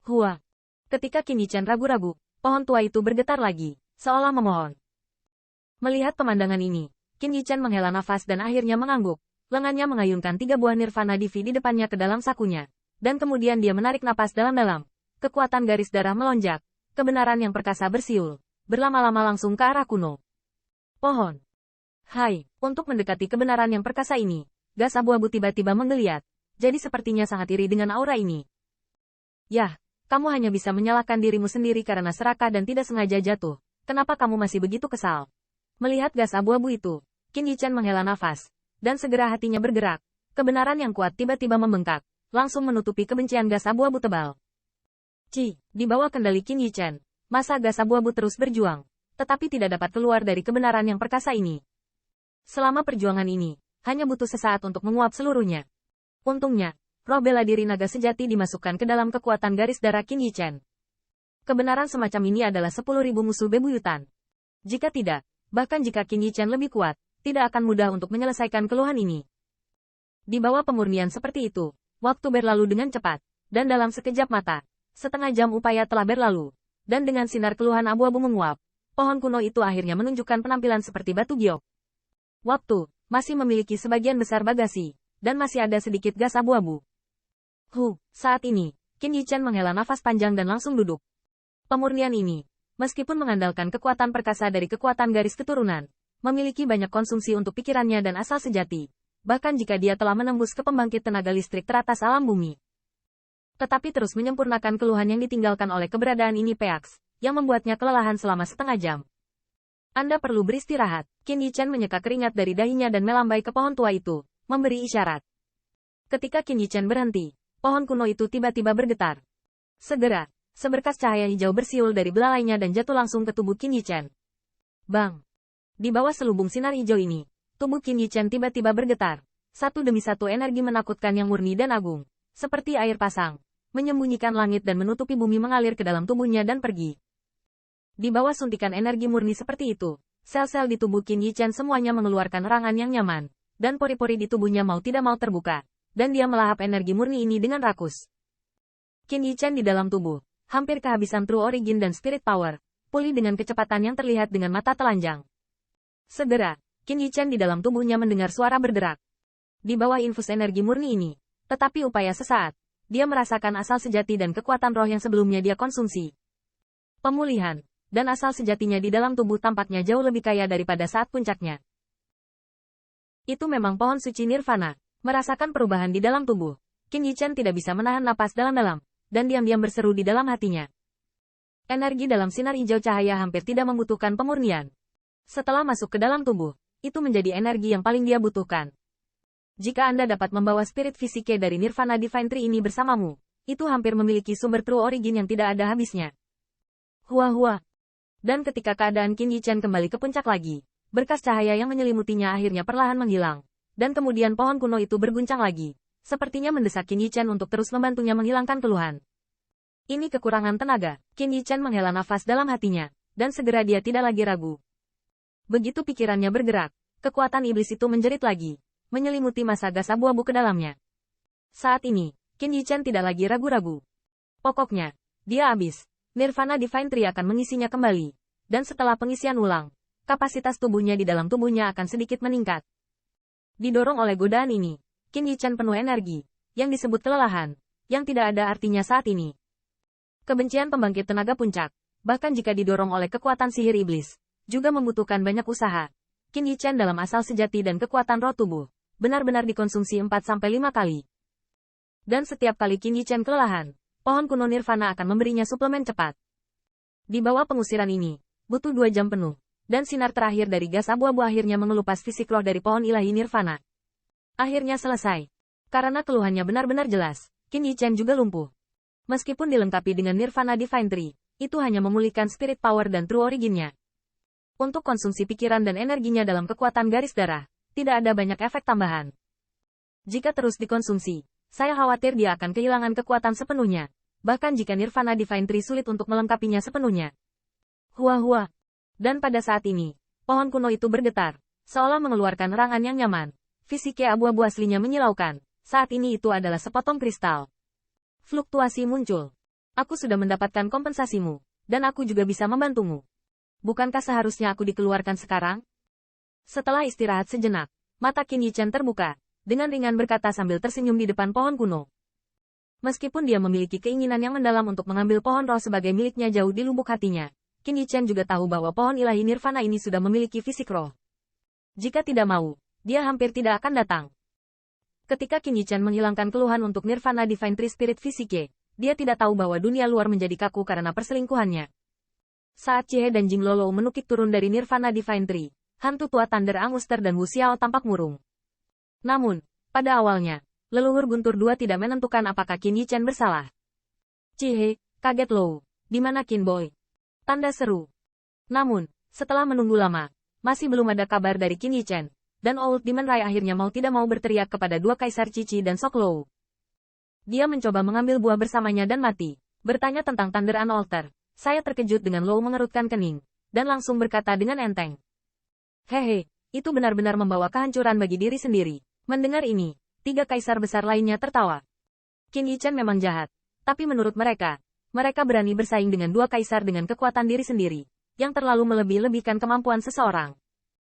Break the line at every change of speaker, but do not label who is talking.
Hua. Ketika Qin Yichan ragu-ragu, pohon tua itu bergetar lagi, seolah memohon. Melihat pemandangan ini, Qin Yichan menghela nafas dan akhirnya mengangguk. Lengannya mengayunkan 3 buah nirvana divi di depannya ke dalam sakunya. Dan kemudian dia menarik napas dalam-dalam. Kekuatan garis darah melonjak. Kebenaran yang perkasa bersiul. Berlama-lama langsung ke arah kuno. Pohon. Hai, untuk mendekati kebenaran yang perkasa ini, gas abu-abu tiba-tiba menggeliat. Jadi sepertinya sangat iri dengan aura ini. Yah, kamu hanya bisa menyalahkan dirimu sendiri karena serakah dan tidak sengaja jatuh. Kenapa kamu masih begitu kesal? Melihat gas abu-abu itu, Qin Yichan menghela nafas. Dan segera hatinya bergerak. Kebenaran yang kuat tiba-tiba membengkak, langsung menutupi kebencian gas abu-abu tebal. Di bawah kendali Qin Yichan, masa gas abu-abu terus berjuang, tetapi tidak dapat keluar dari kebenaran yang perkasa ini. Selama perjuangan ini, hanya butuh sesaat untuk menguap seluruhnya. Untungnya, roh bela diri naga sejati dimasukkan ke dalam kekuatan garis darah Qin Yichan. Kebenaran semacam ini adalah 10.000 musuh bebuyutan. Jika tidak, bahkan jika Qin Yichan lebih kuat, tidak akan mudah untuk menyelesaikan keluhan ini. Di bawah pemurnian seperti itu, waktu berlalu dengan cepat, dan dalam sekejap mata, setengah jam upaya telah berlalu, dan dengan sinar keluhan abu-abu menguap, pohon kuno itu akhirnya menunjukkan penampilan seperti batu giok. Waktu, masih memiliki sebagian besar bagasi, dan masih ada sedikit gas abu-abu. Saat ini, Qin Yichan menghela nafas panjang dan langsung duduk. Pemurnian ini, meskipun mengandalkan kekuatan perkasa dari kekuatan garis keturunan, memiliki banyak konsumsi untuk pikirannya dan asal sejati, bahkan jika dia telah menembus ke pembangkit tenaga listrik teratas alam bumi. Tetapi terus menyempurnakan keluhan yang ditinggalkan oleh keberadaan ini Peaks, yang membuatnya kelelahan selama setengah jam. Anda perlu beristirahat. Qin Yichan menyeka keringat dari dahinya dan melambai ke pohon tua itu, memberi isyarat. Ketika Qin Yichan berhenti, pohon kuno itu tiba-tiba bergetar. Segera, seberkas cahaya hijau bersiul dari belalainya dan jatuh langsung ke tubuh Qin Yichan. Bang! Di bawah selubung sinar hijau ini, tubuh Qin Yichan tiba-tiba bergetar. Satu demi satu energi menakutkan yang murni dan agung, seperti air pasang, menyembunyikan langit dan menutupi bumi mengalir ke dalam tubuhnya dan pergi. Di bawah suntikan energi murni seperti itu, sel-sel di tubuh Qin Yichan semuanya mengeluarkan erangan yang nyaman, dan pori-pori di tubuhnya mau tidak mau terbuka, dan dia melahap energi murni ini dengan rakus. Qin Yichan di dalam tubuh, hampir kehabisan True Origin dan Spirit Power, pulih dengan kecepatan yang terlihat dengan mata telanjang. Segera, Qin Yichan di dalam tubuhnya mendengar suara berderak. Di bawah infus energi murni ini, tetapi upaya sesaat, dia merasakan asal sejati dan kekuatan roh yang sebelumnya dia konsumsi. Pemulihan, dan asal sejatinya di dalam tubuh tampaknya jauh lebih kaya daripada saat puncaknya. Itu memang pohon suci nirvana. Merasakan perubahan di dalam tubuh, Qin Yichan tidak bisa menahan napas dalam-dalam, dan diam-diam berseru di dalam hatinya. Energi dalam sinar hijau cahaya hampir tidak membutuhkan pemurnian. Setelah masuk ke dalam tubuh, itu menjadi energi yang paling dia butuhkan. Jika Anda dapat membawa spirit fisike dari Nirvana Divine Tree ini bersamamu, itu hampir memiliki sumber True Origin yang tidak ada habisnya. Hua. Dan ketika keadaan Qin Yichan kembali ke puncak lagi, berkas cahaya yang menyelimutinya akhirnya perlahan menghilang, dan kemudian pohon kuno itu berguncang lagi, sepertinya mendesak Qin Yichan untuk terus membantunya menghilangkan keluhan. Ini kekurangan tenaga. Qin Yichan menghela nafas dalam hatinya, dan segera dia tidak lagi ragu. Begitu pikirannya bergerak, kekuatan iblis itu menjerit lagi, menyelimuti masa gas abu-abu ke dalamnya. Saat ini, Qin Yichan tidak lagi ragu-ragu. Pokoknya, dia habis. Nirvana Divine Tree akan mengisinya kembali. Dan setelah pengisian ulang, kapasitas tubuhnya di dalam tubuhnya akan sedikit meningkat. Didorong oleh godaan ini, Qin Yichan penuh energi, yang disebut kelelahan, yang tidak ada artinya saat ini. Kebencian pembangkit tenaga puncak, bahkan jika didorong oleh kekuatan sihir iblis, juga membutuhkan banyak usaha. Qin Yichan dalam asal sejati dan kekuatan roh tubuh, benar-benar dikonsumsi 4-5 kali. Dan setiap kali Qin Yichan kelelahan, pohon kuno Nirvana akan memberinya suplemen cepat. Di bawah pengusiran ini, butuh 2 jam penuh, dan sinar terakhir dari gas abu-abu akhirnya mengelupas fisik roh dari pohon ilahi Nirvana. Akhirnya selesai. Karena keluhannya benar-benar jelas, Qin Yichan juga lumpuh. Meskipun dilengkapi dengan Nirvana Divine Tree, itu hanya memulihkan spirit power dan True Origin-nya. Untuk konsumsi pikiran dan energinya dalam kekuatan garis darah, tidak ada banyak efek tambahan. Jika terus dikonsumsi, saya khawatir dia akan kehilangan kekuatan sepenuhnya, bahkan jika Nirvana Divine Tree sulit untuk melengkapinya sepenuhnya. Hua. Dan pada saat ini, pohon kuno itu bergetar, seolah mengeluarkan erangan yang nyaman. Fisiknya abu-abu aslinya menyilaukan, saat ini itu adalah sepotong kristal. Fluktuasi muncul. Aku sudah mendapatkan kompensasimu, dan aku juga bisa membantumu. Bukankah seharusnya aku dikeluarkan sekarang? Setelah istirahat sejenak, mata Qin Yichen terbuka, dengan ringan berkata sambil tersenyum di depan pohon kuno. Meskipun dia memiliki keinginan yang mendalam untuk mengambil pohon roh sebagai miliknya jauh di lubuk hatinya, Qin Yichen juga tahu bahwa pohon ilahi nirvana ini sudah memiliki fisik roh. Jika tidak mau, dia hampir tidak akan datang. Ketika Qin Yichen menghilangkan keluhan untuk nirvana Divine Tree Spirit Physique, dia tidak tahu bahwa dunia luar menjadi kaku karena perselingkuhannya. Saat Chie dan Jing Lolo menukik turun dari nirvana Divine Tree, hantu tua Thunder Anguster dan Wu Xiao tampak murung. Namun, pada awalnya, leluhur Guntur II tidak menentukan apakah Qin Yichen bersalah. Chie, kaget Lou. Di mana Qin Boy? Tanda seru. Namun, setelah menunggu lama, masih belum ada kabar dari Qin Yichen, dan Old Demon Rai akhirnya mau tidak mau berteriak kepada dua Kaisar Cici dan Sok Lou. Dia mencoba mengambil buah bersamanya dan mati, bertanya tentang Thunder Altar. Saya terkejut dengan Lou mengerutkan kening, dan langsung berkata dengan enteng. Hehe, itu benar-benar membawa kehancuran bagi diri sendiri. Mendengar ini, tiga kaisar besar lainnya tertawa. Qin Yichen memang jahat, tapi menurut mereka berani bersaing dengan dua kaisar dengan kekuatan diri sendiri, yang terlalu melebih-lebihkan kemampuan seseorang.